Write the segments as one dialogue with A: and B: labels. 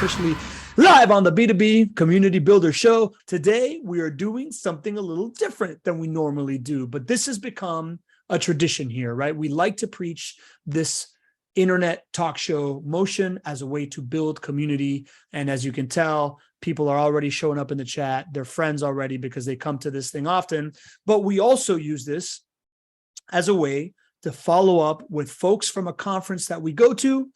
A: officially live on the B2B Community Builder Show. Today, we are doing something a little different than we normally do, but this has become a tradition here, right? We like to preach this internet talk show motion as a way to build community. And as you can tell, people are already showing up in the chat. They're friends already because they come to this thing often. But we also use this as a way to follow up with folks from a conference that we go to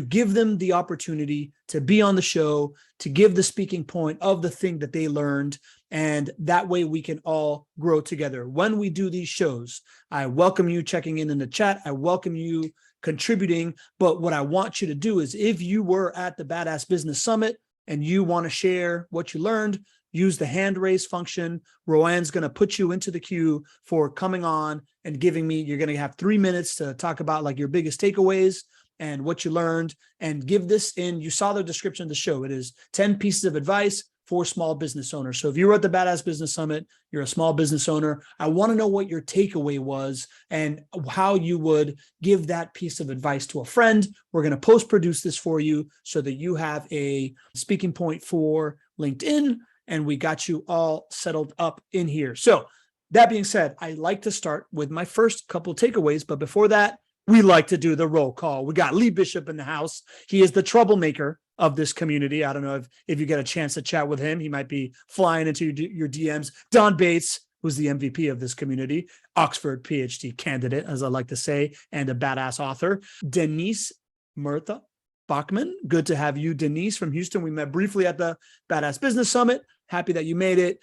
A: give them the opportunity to be on the show, to give the speaking point of the thing that they learned. And that way we can all grow together. When we do these shows, I welcome you checking in the chat. I welcome you contributing. But what I want you to do is, if you were at the Badass Business Summit and you want to share what you learned, use the hand raise function. Roanne's going to put you into the queue for coming on and giving me, you're going to have 3 minutes to talk about like your biggest takeaways and what you learned, and give this in. You saw the description of the show. It is 10 pieces of advice for small business owners. So if you were at the Badass Business Summit, you're a small business owner, I want to know what your takeaway was and how you would give that piece of advice to a friend. We're going to post-produce this for you so that you have a speaking point for LinkedIn, and we got you all settled up in here. So that being said, I like to start with my first couple takeaways, but before that, we like to do the roll call. We got Lee Bishop in the house. He is the troublemaker of this community. I don't know if you get a chance to chat with him. He might be flying into your DMs. Don Bates, who's the MVP of this community, Oxford PhD candidate, as I like to say, and a badass author. Denise Murtha Buchmann. Good to have you, Denise, from Houston. We met briefly at the Badass Business Summit. Happy that you made it.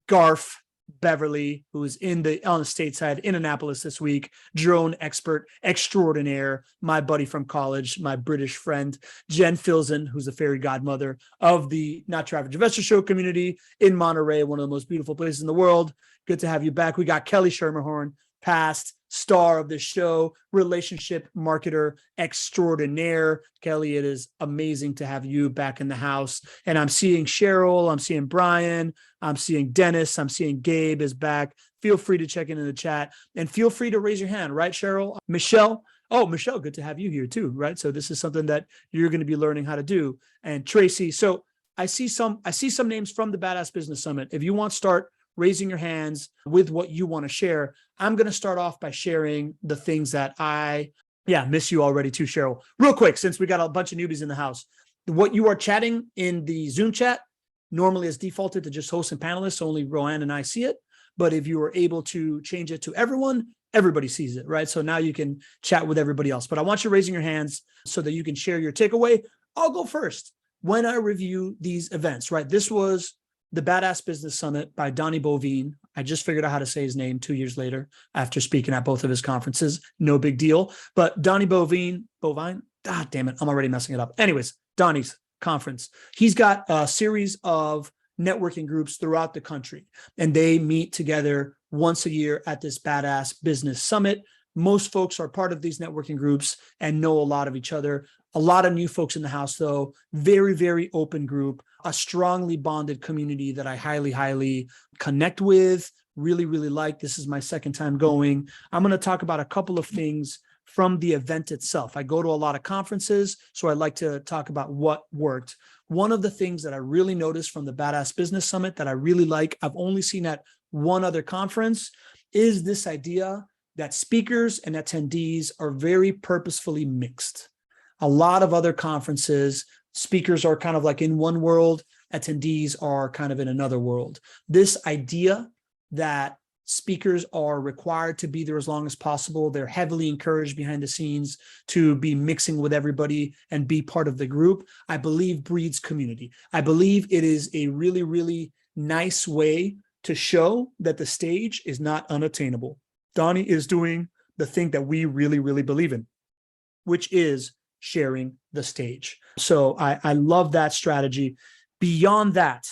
A: Garth Beverly, who is on the stateside in Annapolis this week, drone expert extraordinaire, my buddy from college, my British friend, Jen Filzen, who's the fairy godmother of the Not Your Average Investor Show community in Monterey, one of the most beautiful places in the world. Good to have you back. We got Kelly Schermerhorn, past star of the show, relationship marketer extraordinaire. Kelly, it is amazing to have you back in the house. And I'm seeing Cheryl, I'm seeing Brian, I'm seeing Dennis, I'm seeing Gabe is back. Feel free to check in the chat and feel free to raise your hand, right, Cheryl? Michelle. Oh, Michelle, good to have you here too, right? So this is something that you're going to be learning how to do. And Tracy. So I see some names from the Badass Business Summit. If you want to start raising your hands with what you want to share, I'm going to start off by sharing the things that miss you already too, Cheryl. Real quick, since we got a bunch of newbies in the house, what you are chatting in the Zoom chat normally is defaulted to just hosts and panelists. So only Roanne and I see it. But if you were able to change it to everyone, everybody sees it, right? So now you can chat with everybody else. But I want you raising your hands so that you can share your takeaway. I'll go first. When I review these events, right? This was the Badass Business Summit by Donnie Boveen. I just figured out how to say his name 2 years later after speaking at both of his conferences. No big deal. But Donnie Boveen, God damn it, I'm already messing it up. Anyways, Donnie's conference. He's got a series of networking groups throughout the country, and they meet together once a year at this Badass Business Summit. Most folks are part of these networking groups and know a lot of each other. A lot of new folks in the house, though. Very, very open group, a strongly bonded community that I highly, highly connect with, really, really like. This is my second time going. I'm going to talk about a couple of things from the event itself. I go to a lot of conferences, so I like to talk about what worked. One of the things that I really noticed from the Badass Business Summit that I really like, I've only seen at one other conference, is this idea that speakers and attendees are very purposefully mixed. A lot of other conferences, speakers are kind of like in one world, attendees are kind of in another world. This idea that speakers are required to be there as long as possible, they're heavily encouraged behind the scenes to be mixing with everybody and be part of the group, I believe breeds community. I believe it is a really, really nice way to show that the stage is not unattainable. Donnie is doing the thing that we really, really believe in, which is sharing the stage. So I love that strategy. Beyond that,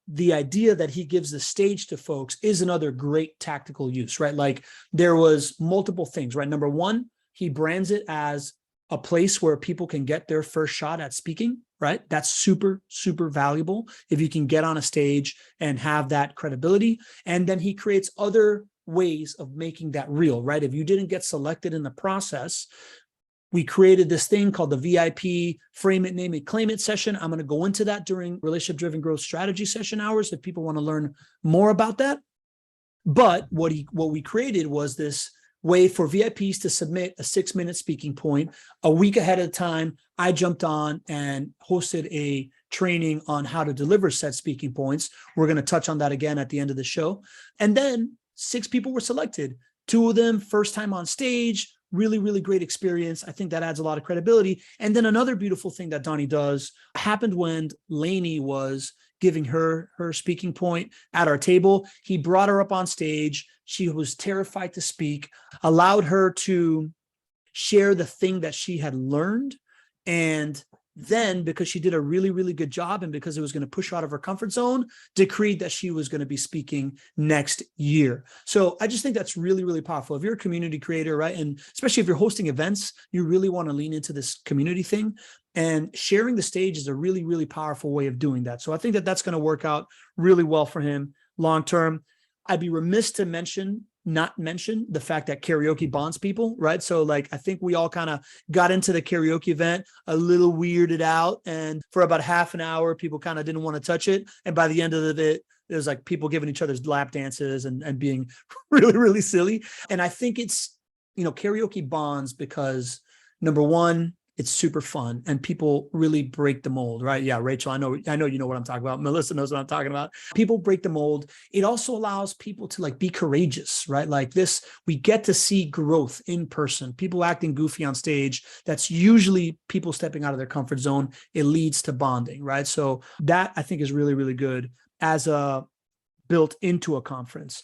A: the idea that he gives the stage to folks is another great tactical use, right? Like there was multiple things, right? Number one, he brands it as a place where people can get their first shot at speaking, right? That's super, super valuable if you can get on a stage and have that credibility. And then he creates other ways of making that real, right? If you didn't get selected in the process, We created this thing called the VIP Frame It, Name It, Claim It session. I'm going to go into that during relationship-driven growth strategy session hours if people want to learn more about that. But what we created was this way for VIPs to submit a 6-minute speaking point. A week ahead of time, I jumped on and hosted a training on how to deliver said speaking points. We're going to touch on that again at the end of the show. And then 6 people were selected. 2 of them first time on stage. Really, really great experience. I think that adds a lot of credibility. And then another beautiful thing that Donnie does happened when Lainey was giving her speaking point at our table. He brought her up on stage. She was terrified to speak, allowed her to share the thing that she had learned. And then, because she did a really, really good job and because it was going to push her out of her comfort zone, decreed that she was going to be speaking next year. So I just think that's really, really powerful. If you're a community creator, right, and especially if you're hosting events, you really want to lean into this community thing. And sharing the stage is a really, really powerful way of doing that. So I think that that's going to work out really well for him long term. I'd be remiss to not mention the fact that karaoke bonds people, right? So like, I think we all kind of got into the karaoke event a little weirded out. And for about half an hour, people kind of didn't want to touch it. And by the end of it, there's like people giving each other's lap dances and being really, really silly. And I think it's, karaoke bonds because number one, it's super fun and people really break the mold, right? Yeah, Rachel, I know you know what I'm talking about. Melissa knows what I'm talking about. People break the mold. It also allows people to like be courageous, right? Like this, we get to see growth in person, people acting goofy on stage. That's usually people stepping out of their comfort zone. It leads to bonding, right? So that I think is really, really good as a built into a conference.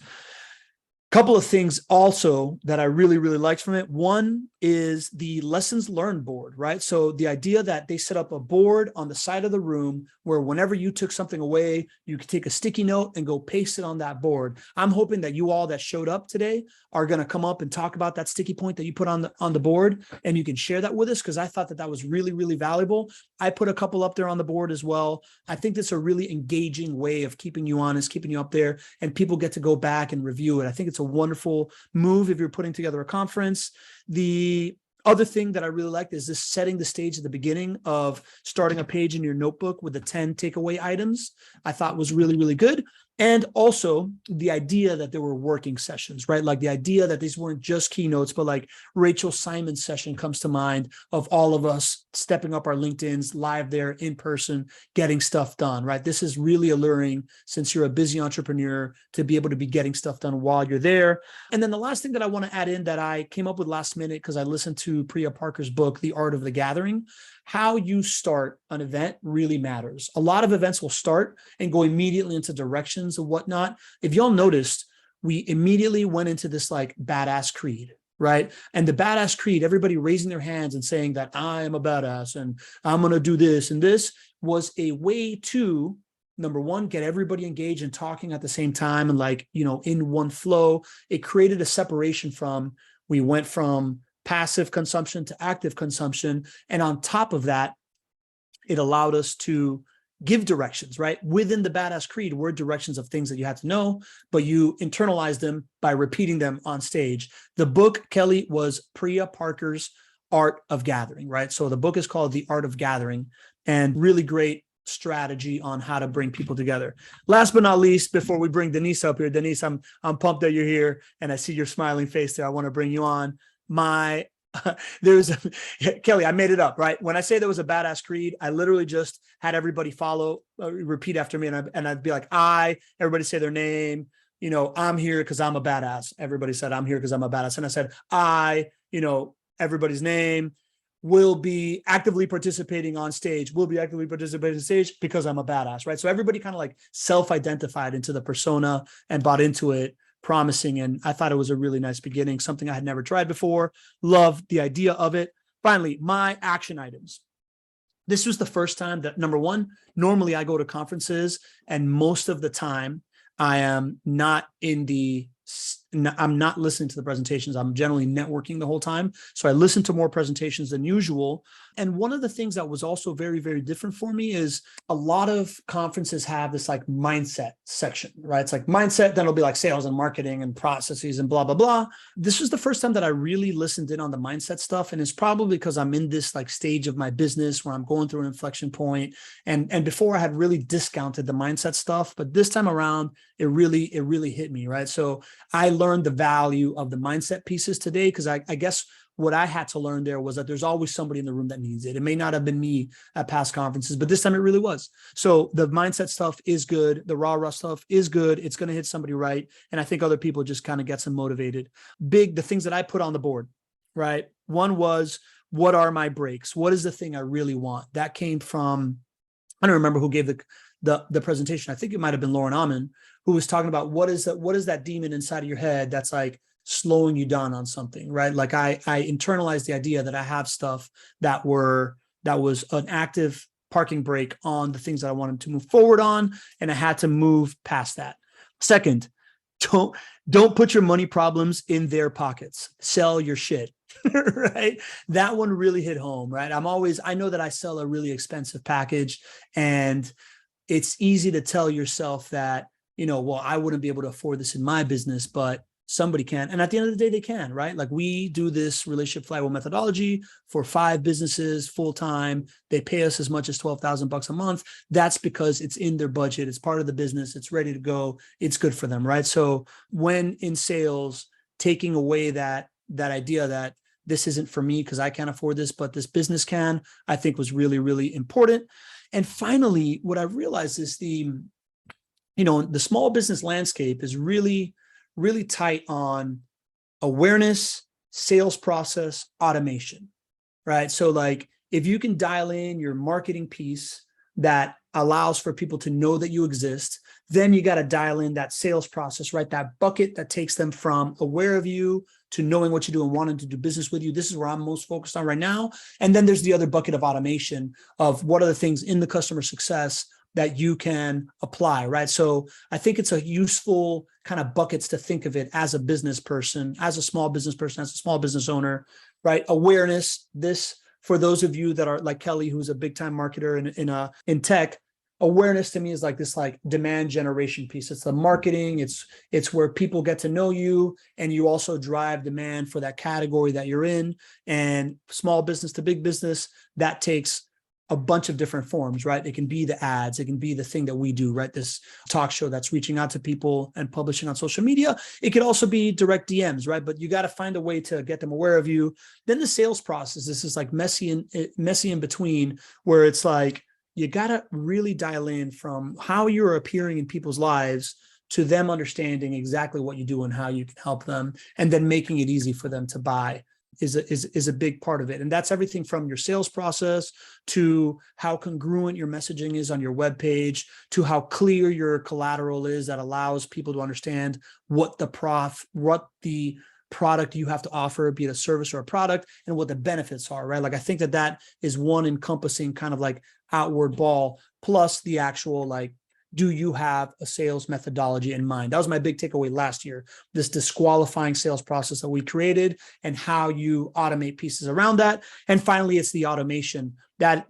A: Couple of things also that I really, really liked from it. One is the lessons learned board, right? So the idea that they set up a board on the side of the room where whenever you took something away, you could take a sticky note and go paste it on that board. I'm hoping that you all that showed up today are going to come up and talk about that sticky point that you put on the board, and you can share that with us because I thought that was really, really valuable. I put a couple up there on the board as well. I think that's a really engaging way of keeping you honest, keeping you up there, and people get to go back and review it. I think it's a wonderful move if you're putting together a conference. The other thing that I really liked is this setting the stage at the beginning of starting a page in your notebook with the 10 takeaway items. I thought was really, really good. And also the idea that there were working sessions, right? Like the idea that these weren't just keynotes, but like Rachel Simon's session comes to mind of all of us stepping up our LinkedIn's live there in person, getting stuff done, right? This is really alluring since you're a busy entrepreneur to be able to be getting stuff done while you're there. And then the last thing that I want to add in that I came up with last minute, because I listened to Priya Parker's book, The Art of the Gathering. How you start an event really matters. A lot of events will start and go immediately into directions and whatnot. If y'all noticed, we immediately went into this like badass creed, right? And the badass creed, everybody raising their hands and saying that I am a badass and I'm going to do this and this, was a way to, number one, get everybody engaged and talking at the same time and like, in one flow. It created a separation we went from passive consumption to active consumption. And on top of that, it allowed us to give directions, right? Within the badass creed were directions of things that you had to know, but you internalize them by repeating them on stage. The book, Kelly, was Priya Parker's Art of Gathering, right? So the book is called The Art of Gathering, and really great strategy on how to bring people together. Last but not least, before we bring Denise up here, Denise, I'm pumped that you're here and I see your smiling face there. I want to bring you on. Kelly, I made it up, right? When I say there was a badass creed, I literally just had everybody repeat after me, and I'd be like, everybody say their name, I'm here because I'm a badass. Everybody said, I'm here because I'm a badass. And I said, everybody's name, will be actively participating on stage, because I'm a badass, right? So everybody kind of like self-identified into the persona and bought into it, promising. And I thought it was a really nice beginning, something I had never tried before. Loved the idea of it. Finally, my action items. This was the first time that, number one, normally I go to conferences and most of the time I am not in the I'm not listening to the presentations. I'm generally networking the whole time. So I listen to more presentations than usual. And one of the things that was also very, very different for me is a lot of conferences have this like mindset section, right? It's like mindset, then it'll be like sales and marketing and processes and blah, blah, blah. This was the first time that I really listened in on the mindset stuff. And it's probably because I'm in this like stage of my business where I'm going through an inflection point. And before I had really discounted the mindset stuff, but this time around, it really hit me, right? So I learned the value of the mindset pieces today, because I guess what I had to learn there was that there's always somebody in the room that needs it. It may not have been me at past conferences, but this time it really was. So the mindset stuff is good. The raw stuff is good. It's going to hit somebody right. And I think other people just kind of get them motivated. The things that I put on the board, right? One was, what are my breaks? What is the thing I really want? That came from, I don't remember who gave the presentation. I think it might've been Lauren Ahman, who was talking about what is that demon inside of your head that's like slowing you down on something, right? Like I internalized the idea that I have stuff that was an active parking brake on the things that I wanted to move forward on, and I had to move past that. Second, don't put your money problems in their pockets. Sell your shit. Right? That one really hit home, right? I know that I sell a really expensive package, and it's easy to tell yourself that, well, I wouldn't be able to afford this in my business, but somebody can. And at the end of the day, they can, right? Like we do this relationship flywheel methodology for 5 businesses full time. They pay us as much as $12,000 a month. That's because it's in their budget. It's part of the business. It's ready to go. It's good for them, right? So when in sales, taking away that idea that this isn't for me because I can't afford this, but this business can, I think was really, really important. And finally, what I realized is the small business landscape is really, really tight on awareness, sales process, automation, right? So like if you can dial in your marketing piece that allows for people to know that you exist, then you got to dial in that sales process, right? That bucket that takes them from aware of you to knowing what you do and wanting to do business with you. This is where I'm most focused on right now. And then there's the other bucket of automation of what are the things in the customer success that you can apply, right? So I think it's a useful kind of buckets to think of it as a business person, as a small business person, as a small business owner, right? Awareness, this, for those of you that are like Kelly, who's a big time marketer in tech, awareness to me is like this like demand generation piece. It's the marketing. It's where people get to know you, and you also drive demand for that category that you're in. And small business to big business, that takes a bunch of different forms, right? It can be the ads. It can be the thing that we do, right? This talk show that's reaching out to people and publishing on social media. It could also be direct DMs, right? But you got to find a way to get them aware of you. Then the sales process, this is like messy in between, where it's like, you got to really dial in from how you're appearing in people's lives to them understanding exactly what you do and how you can help them, and then making it easy for them to buy is a big part of it. And that's everything from your sales process to how congruent your messaging is on your webpage, to how clear your collateral is that allows people to understand what the product you have to offer, be it a service or a product, and what the benefits are, right? Like I think that is one encompassing kind of like outward ball, plus the actual like, do you have a sales methodology in mind? That was my big takeaway last year, this disqualifying sales process that we created and how you automate pieces around that. And finally, it's the automation that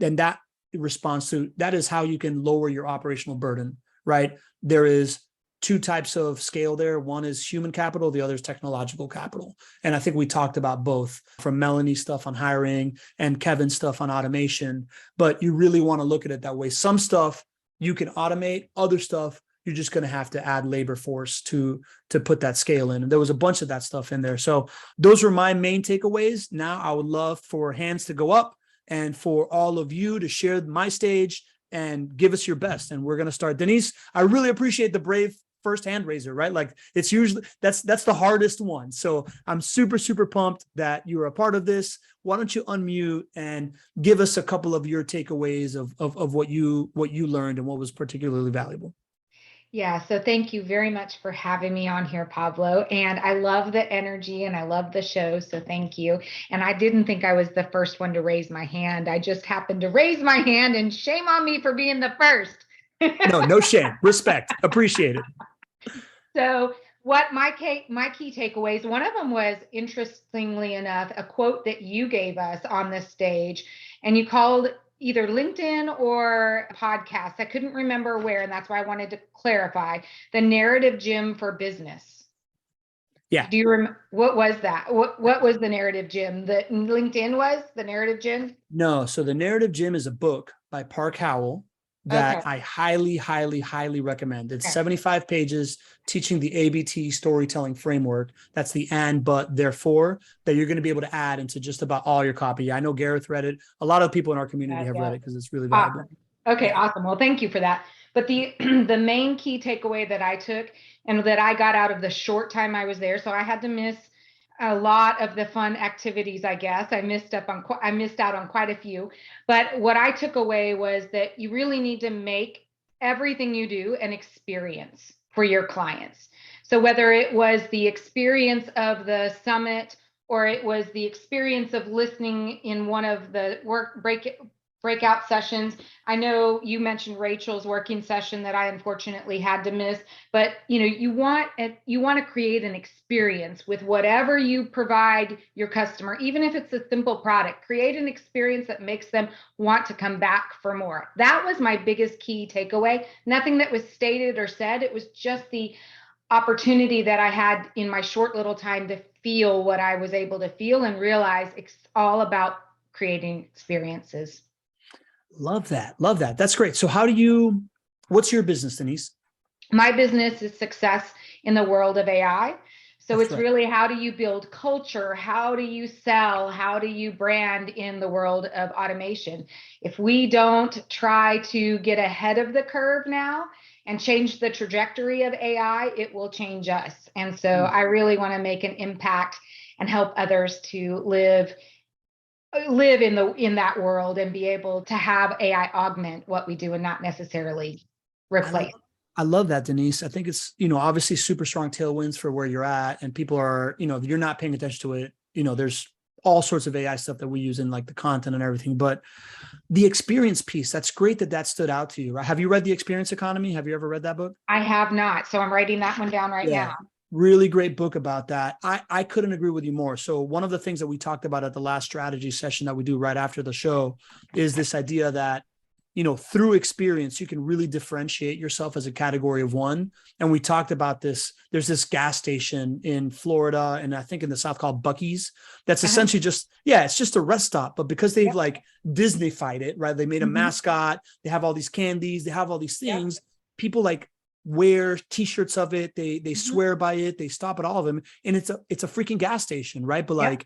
A: responds to, that is how you can lower your operational burden, right? There is 2 types of scale there. One is human capital, the other is technological capital. And I think we talked about both, from Melanie's stuff on hiring and Kevin's stuff on automation, but you really want to look at it that way. Some stuff you can automate, other stuff you're just going to have to add labor force to put that scale in. And there was a bunch of that stuff in there. So those were my main takeaways. Now I would love for hands to go up and for all of you to share my stage and give us your best. And we're going to start. Denise, I really appreciate the brave first hand raiser, right? Like it's usually, that's the hardest one. So I'm super, super pumped that you're a part of this. Why don't you unmute and give us a couple of your takeaways of what you learned and what was particularly valuable?
B: Yeah, so thank you very much for having me on here, Pablo. And I love the energy and I love the show. So thank you. And I didn't think I was the first one to raise my hand. I just happened to raise my hand, and shame on me for being the first.
A: No shame. Respect. Appreciate it.
B: So what my key takeaways, one of them was, interestingly enough, a quote that you gave us on this stage, and you called either LinkedIn or podcast. I couldn't remember where, and that's why I wanted to clarify the narrative gym for business.
A: Yeah.
B: Do you remember what was that? What was the narrative gym that LinkedIn was the narrative gym?
A: No. So the Narrative Gym is a book by Park Howell that
B: Okay.
A: I highly, highly, highly recommend. It's
B: Okay.
A: 75 pages teaching the ABT storytelling framework. That's the and, but, therefore, that you're going to be able to add into just about all your copy. I know Gareth read it. A lot of people in our community have read it because it's really valuable.
B: Awesome. Okay,
A: Yeah.
B: awesome. Well, thank you for that. But the the main key takeaway that I took and that I got out of the short time I was there, so I had to miss a lot of the fun activities, I guess. I missed out on quite a few. But what I took away was that you really need to make everything you do an experience for your clients. So whether it was the experience of the summit, or it was the experience of listening in one of the breakout sessions. I know you mentioned Rachel's working session that I unfortunately had to miss, but you want to create an experience with whatever you provide your customer, even if it's a simple product. Create an experience that makes them want to come back for more. That was my biggest key takeaway. Nothing that was stated or said. It was just the opportunity that I had in my short little time to feel what I was able to feel and realize it's all about creating experiences.
A: Love that. Love that. That's great. So what's your business, Denise?
B: My business is success in the world of AI. So
A: That's
B: it's
A: right.
B: really, how do you build culture? How do you sell? How do you brand in the world of automation? If we don't try to get ahead of the curve now and change the trajectory of AI, it will change us. And so I really want to make an impact and help others to live in that world and be able to have AI augment what we do and not necessarily replace.
A: I love that, Denise. I think it's, obviously super strong tailwinds for where you're at, and people are, if you're not paying attention to it, there's all sorts of AI stuff that we use in like the content and everything, but the experience piece, that's great that stood out to you, right? Have you read The Experience Economy? Have you ever read that book?
B: I have not. So I'm writing that one down right now.
A: Really great book about that. I couldn't agree with you more. So one of the things that we talked about at the last strategy session that we do right after the show is this idea that, through experience, you can really differentiate yourself as a category of one. And we talked about this. There's this gas station in Florida, and I think in the South, called Buc-ee's. That's essentially it's just a rest stop. But because they've like Disney-fied it, right? They made a mascot. They have all these candies. They have all these things. People like wear t-shirts of it. They swear by it. They stop at all of them. And it's a freaking gas station, right? But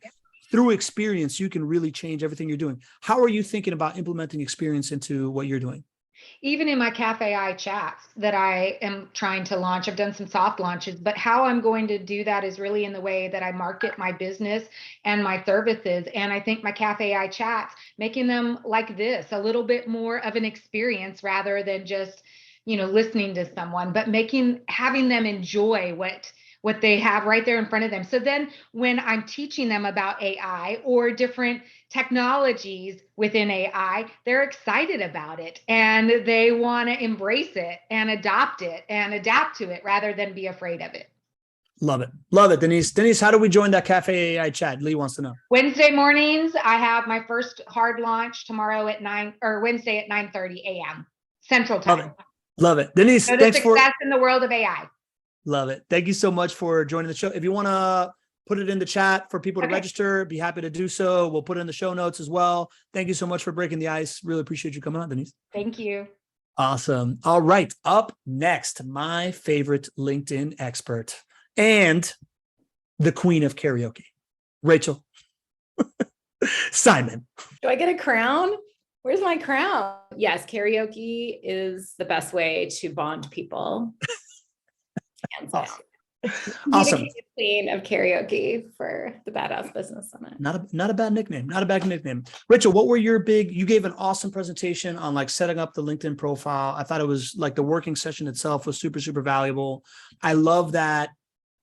A: through experience, you can really change everything you're doing. How are you thinking about implementing experience into what you're doing?
B: Even in my Cafe I chats that I am trying to launch, I've done some soft launches, but how I'm going to do that is really in the way that I market my business and my services. And I think my Cafe I chats, making them like this, a little bit more of an experience rather than just, listening to someone, but having them enjoy what they have right there in front of them. So then when I'm teaching them about AI or different technologies within AI, they're excited about it and they want to embrace it and adopt it and adapt to it rather than be afraid of it.
A: Love it. Love it, Denise. Denise, how do we join that Cafe AI chat? Lee wants to know.
B: Wednesday mornings, I have my first hard launch tomorrow at Wednesday at 9:30 a.m. Central Time.
A: Love it. Denise,
B: so
A: thanks
B: success in the world of AI.
A: Love it. Thank you so much for joining the show. If you want to put it in the chat for people to register, be happy to do so. We'll put it in the show notes as well. Thank you so much for breaking the ice. Really appreciate you coming on, Denise.
B: Thank you.
A: Awesome. All right. Up next, my favorite LinkedIn expert and the queen of karaoke, Rachel Simon.
C: Do I get a crown? Where's my crown? Yes, karaoke is the best way to bond people.
A: Awesome.
C: Queen of karaoke for the Badass Business Summit.
A: Not a bad nickname. Not a bad nickname. Rachel, what were you gave an awesome presentation on like setting up the LinkedIn profile. I thought it was like the working session itself was super, super valuable. I love that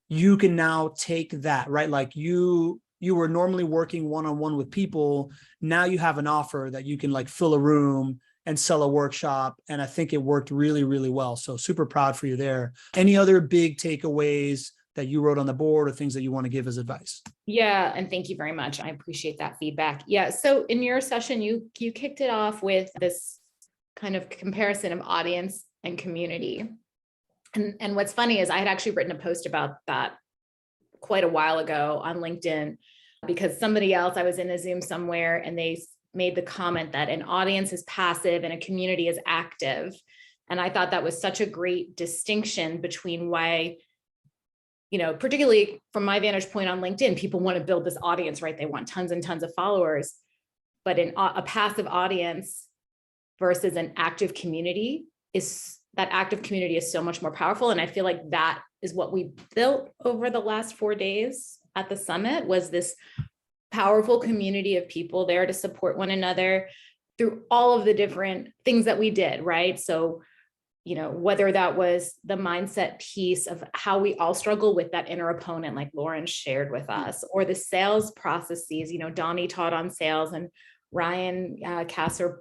A: you can now take that, right? Like you were normally working one-on-one with people. Now you have an offer that you can like fill a room and sell a workshop. And I think it worked really, really well. So super proud for you there. Any other big takeaways that you wrote on the board or things that you want to give as advice?
C: Yeah. And thank you very much. I appreciate that feedback. Yeah. So in your session, you kicked it off with this kind of comparison of audience and community. And what's funny is I had actually written a post about that quite a while ago on LinkedIn, because somebody else, I was in a Zoom somewhere and they made the comment that an audience is passive and a community is active. And I thought that was such a great distinction between why, particularly from my vantage point on LinkedIn, people want to build this audience, right? They want tons and tons of followers, but a passive audience versus an active community that active community is so much more powerful. And I feel like that is what we built over the last 4 days at the summit, was this powerful community of people there to support one another through all of the different things that we did, right? So, whether that was the mindset piece of how we all struggle with that inner opponent, like Lauren shared with us, or the sales processes, Donnie taught on sales and Ryan Kastner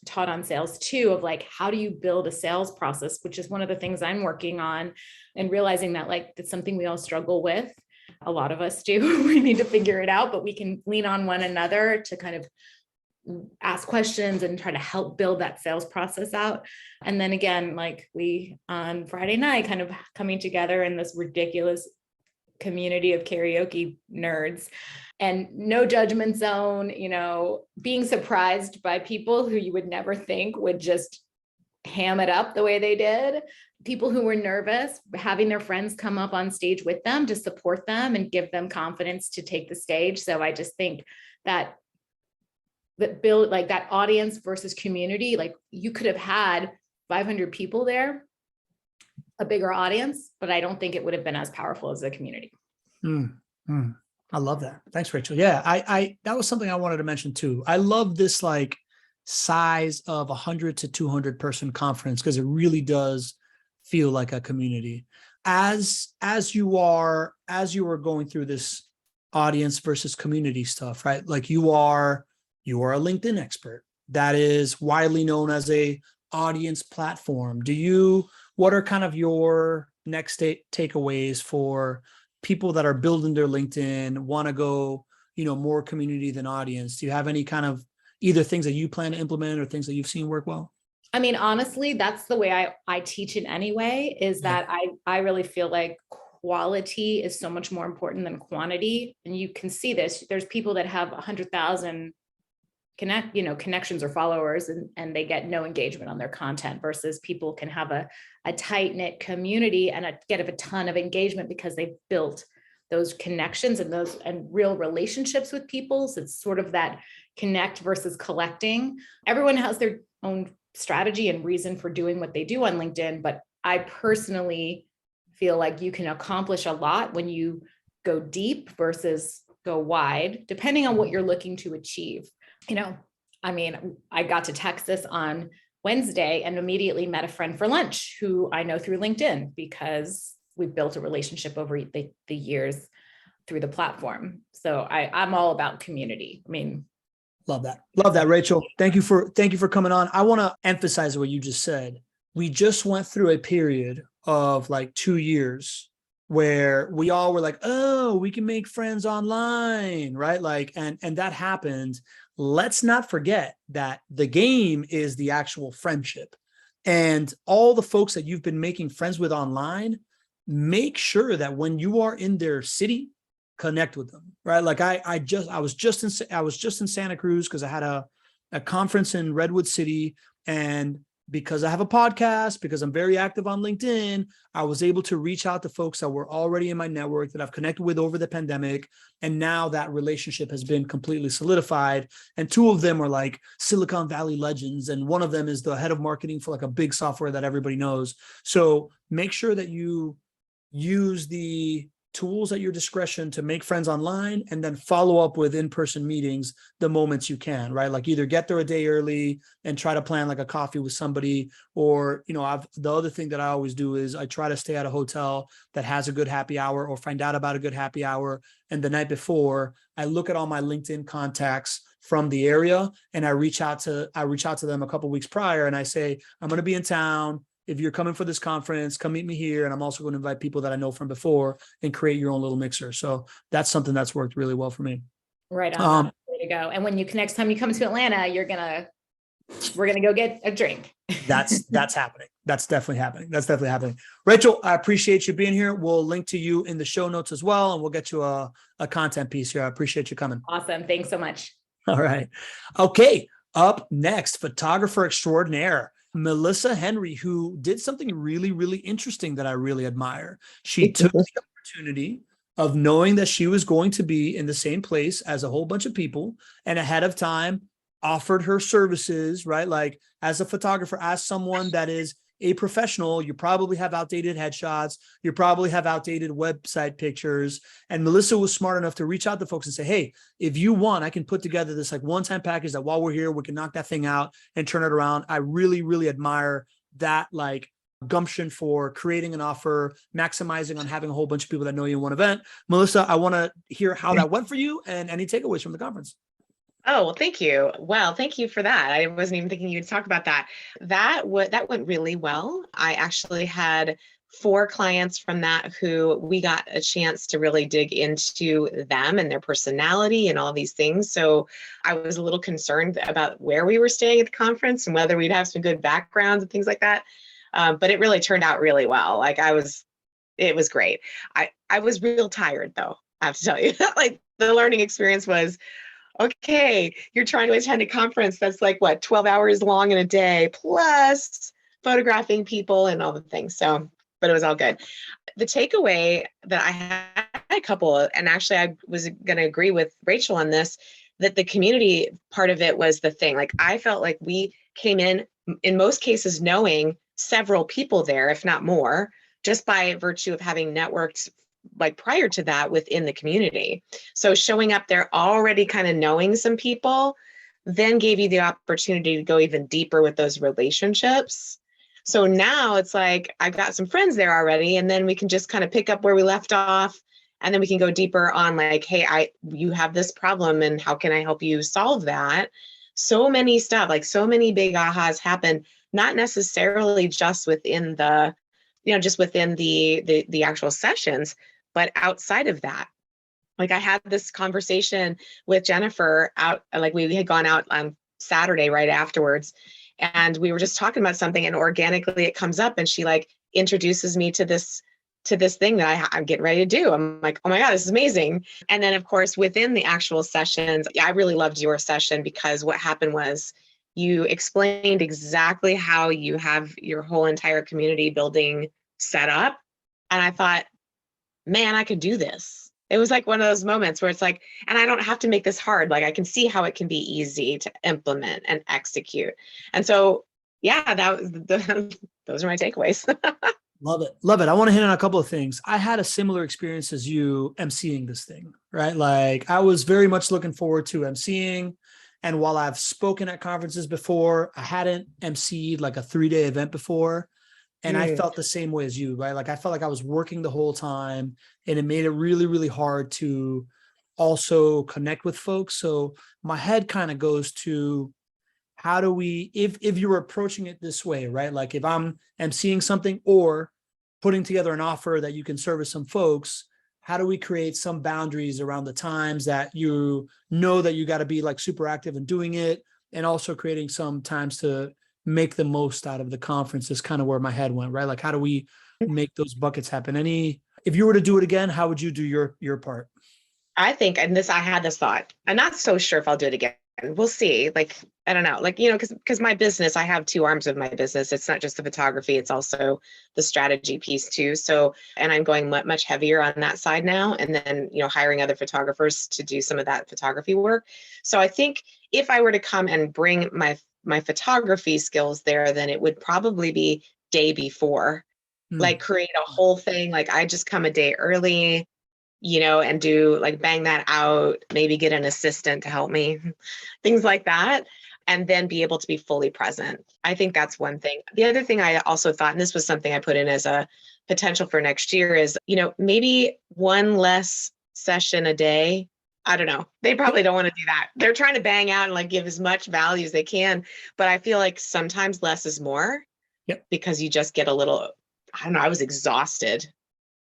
C: taught on sales too, of like, how do you build a sales process, which is one of the things I'm working on, and realizing that like, it's something we all struggle with. A lot of us do. We need to figure it out, but we can lean on one another to kind of ask questions and try to help build that sales process out. And then again, like we on Friday night, kind of coming together in this ridiculous community of karaoke nerds, and no judgment zone, being surprised by people who you would never think would just ham it up the way they did. People who were nervous, having their friends come up on stage with them to support them and give them confidence to take the stage. So I just think that build like that audience versus community, like you could have had 500 people there, a bigger audience, but I don't think it would have been as powerful as a community.
A: I love that. Thanks, Rachel. Yeah, I that was something I wanted to mention too. I love this like size of 100 to 200 person conference, because it really does feel like a community. As you were going through this audience versus community stuff, right? Like you are a LinkedIn expert that is widely known as a audience platform. What are kind of your next takeaways for people that are building their LinkedIn, want to go, more community than audience? Do you have any kind of either things that you plan to implement or things that you've seen work well?
C: I mean, honestly, that's the way I teach it anyway, is that I really feel like quality is so much more important than quantity. And you can see this, there's people that have 100,000 connections or followers, and they get no engagement on their content, versus people can have a tight knit community and get a ton of engagement because they've built those connections and real relationships with people. So it's sort of that connect versus collecting. Everyone has their own strategy and reason for doing what they do on LinkedIn, but I personally feel like you can accomplish a lot when you go deep versus go wide, depending on what you're looking to achieve. I got to Texas on Wednesday and immediately met a friend for lunch who I know through LinkedIn, because we've built a relationship over the years through the platform. So I'm all about community.
A: Love that, Rachel. Thank you for coming on. I want to emphasize what you just said. We just went through a period of like 2 years where we all were like, oh, we can make friends online, right? Like, and that happened. Let's not forget that the game is the actual friendship, and all the folks that you've been making friends with online, make sure that when you are in their city, connect with them, right? Like I was just in Santa Cruz because I had a conference in Redwood City, and because I have a podcast, because I'm very active on LinkedIn, I was able to reach out to folks that were already in my network that I've connected with over the pandemic. And now that relationship has been completely solidified. And 2 of them are like Silicon Valley legends. And one of them is the head of marketing for like a big software that everybody knows. So make sure that you use the tools at your discretion to make friends online, and then follow up with in-person meetings the moments you can, right? Like either get there a day early and try to plan like a coffee with somebody, or, the other thing that I always do is I try to stay at a hotel that has a good happy hour, or find out about a good happy hour. And the night before, I look at all my LinkedIn contacts from the area, and I reach out to them a couple of weeks prior, and I say, I'm going to be in town. if you're coming for this conference, come meet me here. And I'm also going to invite people that I know from before and create your own little mixer. So that's something that's worked really well for me.
C: Right on. Way to go. And when next time you come to Atlanta, we're going to go get a drink.
A: That's happening. That's definitely happening. Rachel, I appreciate you being here. We'll link to you in the show notes as well. And we'll get you a content piece here. I appreciate you coming.
C: Awesome. Thanks so much.
A: All right. Okay. Up next, photographer extraordinaire, Melissa Henry, who did something really, really interesting that I really admire. She took the opportunity of knowing that she was going to be in the same place as a whole bunch of people and ahead of time offered her services, right? Like as a photographer, as someone that is a professional, you probably have outdated headshots, you probably have outdated website pictures. And Melissa was smart enough to reach out to folks and say, hey, if you want, I can put together this like one-time package that while we're here, we can knock that thing out and turn it around. I really, really admire that like gumption for creating an offer, maximizing on having a whole bunch of people that know you in one event. Melissa, I want to hear how that went for you and any takeaways from the conference.
D: Oh, well, thank you. Well, thank you for that. I wasn't even thinking you'd talk about that. That went really well. I actually had 4 clients from that who we got a chance to really dig into them and their personality and all these things. So I was a little concerned about where we were staying at the conference and whether we'd have some good backgrounds and things like that. But it really turned out really well. It was great. I was real tired though, I have to tell you. Like the learning experience was, okay, you're trying to attend a conference that's like 12 hours long in a day, plus photographing people and all the things. So, but it was all good. The takeaway that I had a couple, and actually I was going to agree with Rachel on this, that the community part of it was the thing. Like I felt like we came in most cases, knowing several people there, if not more, just by virtue of having networked like prior to that within the community. So showing up there already kind of knowing some people then gave you the opportunity to go even deeper with those relationships. So now it's like, I've got some friends there already, and then we can just kind of pick up where we left off. And then we can go deeper on like, hey, you have this problem and how can I help you solve that? So many stuff, like so many big ahas happen, not necessarily just within the, just within the actual sessions, but outside of that. Like I had this conversation with Jennifer out, like we had gone out on Saturday right afterwards, and we were just talking about something, and organically it comes up, and she like introduces me to this thing that I'm getting ready to do. I'm like, oh my God, this is amazing. And then of course, within the actual sessions, I really loved your session because what happened was you explained exactly how you have your whole entire community building set up. And I thought, man, I could do this. It was like one of those moments where it's like, and I don't have to make this hard. Like I can see how it can be easy to implement and execute. And so, yeah, that was those are my takeaways.
A: Love it. Love it. I want to hit on a couple of things. I had a similar experience as you emceeing this thing, right? Like I was very much looking forward to emceeing. And while I've spoken at conferences before, I hadn't emceed like a 3-day event before. And I felt the same way as you, right? Like I felt like I was working the whole time, and it made it really, really hard to also connect with folks. So my head kind of goes to, how do we, if you're approaching it this way, right? Like if I'm emceeing something or putting together an offer that you can service some folks, how do we create some boundaries around the times that you know that you got to be like super active in doing it, and also creating some times to make the most out of the conference is kind of where my head went, right? Like how do we make those buckets happen? If you were to do it again, how would you do your part?
D: I think, and I had this thought, I'm not so sure if I'll do it again. We'll see. Like, I don't know, like, because my business, I have 2 arms of my business. It's not just the photography, it's also the strategy piece too. So, and I'm going much heavier on that side now. And then, hiring other photographers to do some of that photography work. So I think if I were to come and bring my photography skills there, then it would probably be day before, like create a whole thing. Like I just come a day early, and do like bang that out, maybe get an assistant to help me, things like that, and then be able to be fully present. I think that's one thing. The other thing I also thought, and this was something I put in as a potential for next year, is, maybe one less session a day. I don't know. They probably don't want to do that. They're trying to bang out and like give as much value as they can. But I feel like sometimes less is more.
A: Yep.
D: because you just get a little, I don't know, I was exhausted.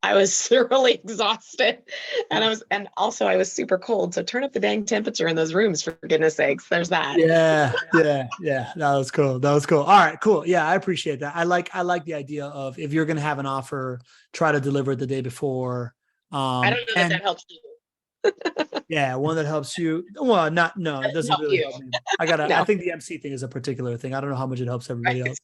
D: I was thoroughly exhausted. And also I was super cold. So turn up the dang temperature in those rooms, for goodness sakes. There's that.
A: Yeah. That was cool. All right, cool. Yeah, I appreciate that. I like the idea of, if you're going to have an offer, try to deliver it the day before.
D: I don't know that
A: And
D: that helps you.
A: yeah, one that helps you. Well, no, it doesn't
D: Help
A: really
D: you.
A: help me. I
D: No.
A: think the MC thing is a particular thing. I don't know how much it helps everybody
D: Right.
A: else,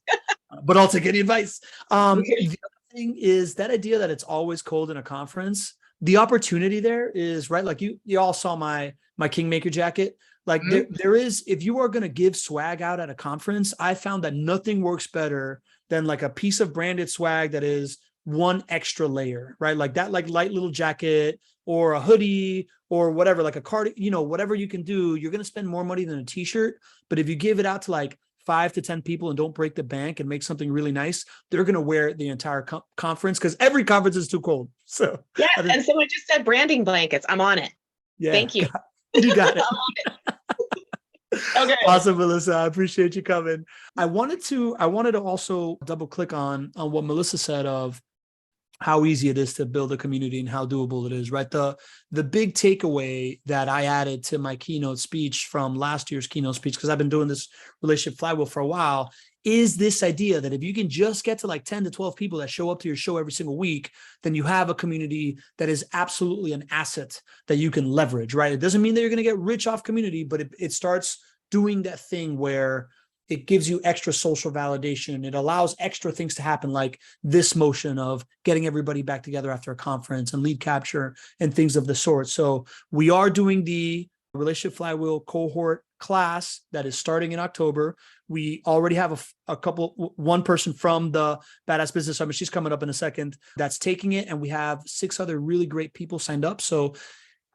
A: but I'll take any advice.
D: Okay.
A: The other thing is that idea that it's always cold in a conference. The opportunity there is, right, like you all saw my Kingmaker jacket. Like there is, if you are going to give swag out at a conference, I found that nothing works better than like a piece of branded swag that is one extra layer, right? Like that, like light little jacket or a hoodie or whatever, like a card, whatever you can do. You're going to spend more money than a t-shirt, but if you give it out to like 5 to 10 people and don't break the bank and make something really nice, they're going to wear it the entire conference, because every conference is too cold. So
D: Yeah. And someone just said branding blankets. I'm on it.
A: yeah,
D: Thank you.
A: you got it.
D: I'm on it. Okay.
A: Awesome, Melissa. I appreciate you coming. I wanted to also double click on what Melissa said of how easy it is to build a community and how doable it is, right? The big takeaway that I added to my keynote speech from last year's keynote speech, because I've been doing this relationship flywheel for a while, is this idea that if you can just get to like 10 to 12 people that show up to your show every single week, then you have a community that is absolutely an asset that you can leverage, right? It doesn't mean that you're going to get rich off community, but it starts doing that thing where it gives you extra social validation. It allows extra things to happen, like this motion of getting everybody back together after a conference and lead capture and things of the sort. So we are doing the Relationship Flywheel cohort class that is starting in October. We already have one person from the Badass Business Summit. She's coming up in a second. That's taking it. And we have 6 other really great people signed up. So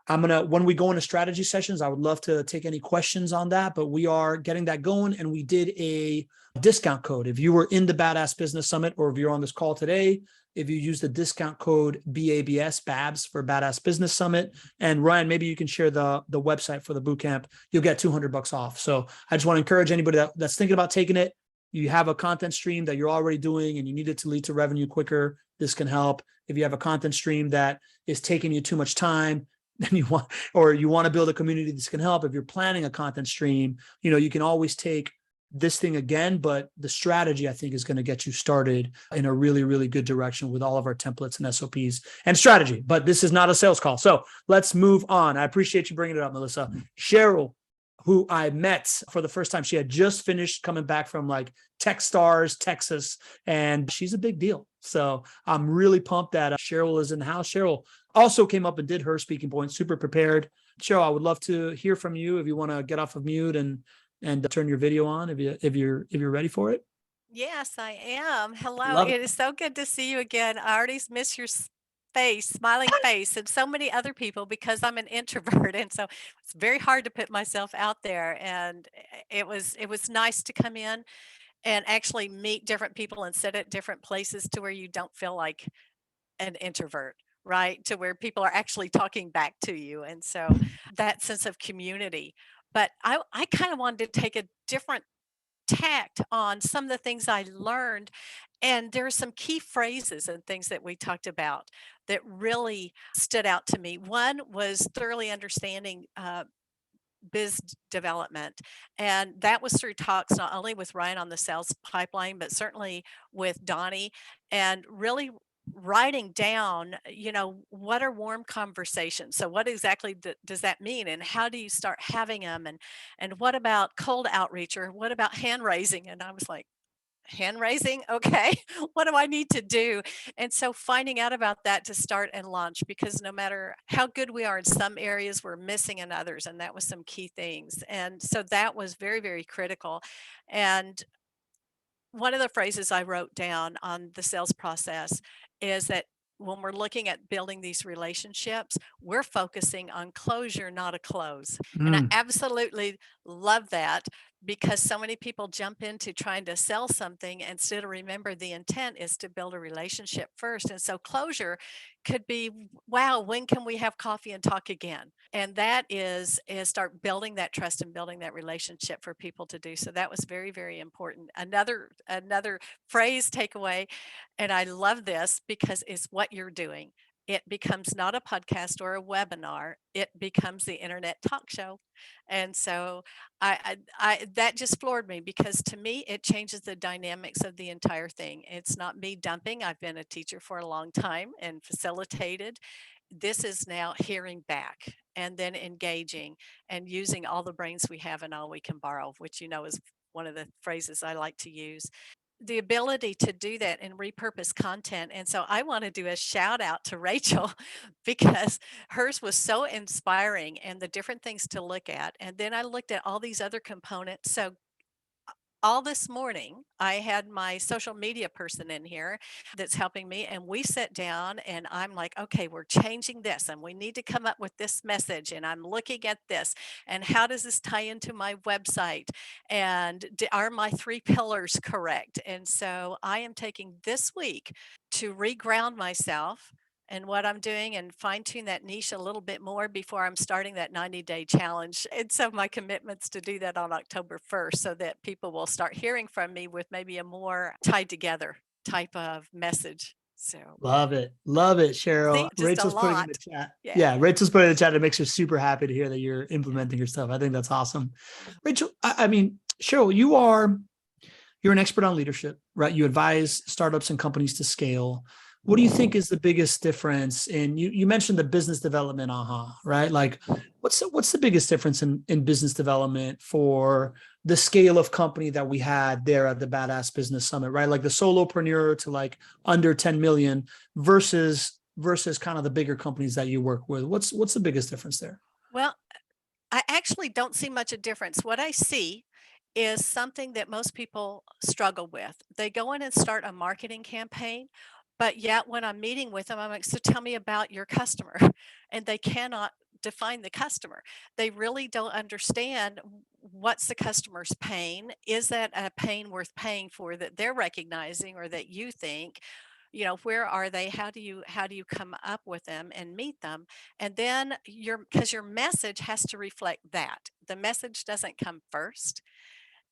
A: when we go into strategy sessions, I would love to take any questions on that, but we are getting that going. And we did a discount code. If you were in the Badass Business Summit, or if you're on this call today, if you use the discount code BABS for Badass Business Summit, and Ryan, maybe you can share the website for the bootcamp, you'll get $200 off. So I just want to encourage anybody that's thinking about taking it. You have a content stream that you're already doing and you need it to lead to revenue quicker, this can help. If you have a content stream that is taking you too much time, then you want to build a community, this can help. If you're planning a content stream, you can always take this thing again, but the strategy, I think, is going to get you started in a really, really good direction with all of our templates and SOPs and strategy. But this is not a sales call. So let's move on. I appreciate you bringing it up, Melissa. Cheryl, who I met for the first time, she had just finished coming back from like Techstars, Texas, and she's a big deal. So I'm really pumped that Cheryl is in the house. Cheryl also came up and did her speaking point, super prepared. Cheryl, I would love to hear from you if you want to get off of mute and turn your video on if you're ready for it.
E: Yes, I am. Hello.
A: Love it.
E: It is so good to see you again. I already miss your face, smiling face, and so many other people, because I'm an introvert. And so it's very hard to put myself out there. And it was nice to come in and actually meet different people and sit at different places to where you don't feel like an introvert, right? To where people are actually talking back to you. And so that sense of community. But I kind of wanted to take a different tact on some of the things I learned. And there are some key phrases and things that we talked about that really stood out to me. One was thoroughly understanding biz development. And that was through talks not only with Ryan on the sales pipeline, but certainly with Donnie, and really writing down, what are warm conversations? So what exactly does that mean? And how do you start having them? And what about cold outreach, or what about hand raising? And I was like, hand raising, okay. What do I need to do? And so finding out about that to start and launch, because no matter how good we are in some areas, we're missing in others. And that was some key things. And so that was very, very critical. And one of the phrases I wrote down on the sales process is that when we're looking at building these relationships, we're focusing on closure, not a close. And I absolutely love that, because so many people jump into trying to sell something instead of remember the intent is to build a relationship first. And so closure could be, wow, when can we have coffee and talk again? And that is start building that trust and building that relationship for people to do. So that was very, very important. Another phrase takeaway, and I love this because it's what you're doing. It becomes not a podcast or a webinar. It becomes the internet talk show. And so I that just floored me, because to me, it changes the dynamics of the entire thing. It's not me dumping. I've been a teacher for a long time and facilitated. This is now hearing back and then engaging and using all the brains we have and all we can borrow, which, is one of the phrases I like to use. The ability to do that and repurpose content. And so I want to do a shout out to Rachel because hers was so inspiring and the different things to look at. And then I looked at all these other components. So all this morning, I had my social media person in here that's helping me, and we sat down and I'm like, okay, we're changing this and we need to come up with this message. And I'm looking at this and how does this tie into my website? And are my 3 pillars correct? And so I am taking this week to reground myself and what I'm doing and fine tune that niche a little bit more before I'm starting that 90-day challenge. And so my commitment's to do that on October 1st so that people will start hearing from me with maybe a more tied together type of message. So
A: Love it. Love it, Cheryl.
E: see, just
A: Rachel's
E: a
A: putting in
E: lot.
A: the chat.
E: Yeah.
A: Yeah, Rachel's putting in the chat. It makes her super happy to hear that you're implementing your stuff. I think that's awesome. Rachel, I mean, Cheryl, you're an expert on leadership, right? You advise startups and companies to scale. What do you think is the biggest difference? And you mentioned the business development, right? Like what's the biggest difference in business development for the scale of company that we had there at the Badass Business Summit, right? Like the solopreneur to like under 10 million versus kind of the bigger companies that you work with. What's the biggest difference there?
E: Well, I actually don't see much of a difference. What I see is something that most people struggle with. They go in and start a marketing campaign, but yet when I'm meeting with them, I'm like, so tell me about your customer. And they cannot define the customer. They really don't understand what's the customer's pain. Is that a pain worth paying for that they're recognizing or that you think? Where are they? How do you come up with them and meet them? And then because your message has to reflect that. The message doesn't come first.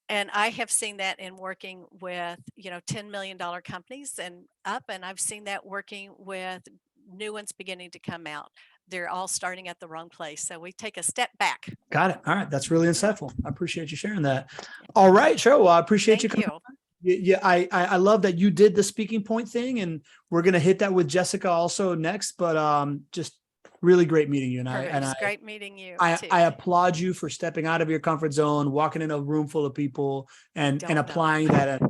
E: And I have seen that in working with, $10 million companies and up, and I've seen that working with new ones beginning to come out. They're all starting at the wrong place. So we take a step back.
A: Got it. All right. That's really insightful. I appreciate you sharing that. All right, Cheryl. Well, I appreciate you.
E: Thank you.
A: Yeah, I love that you did the speaking point thing, and we're gonna hit that with Jessica also next. But just really great meeting you, and
E: It's great meeting you. too.
A: I applaud you for stepping out of your comfort zone, walking in a room full of people, and applying that.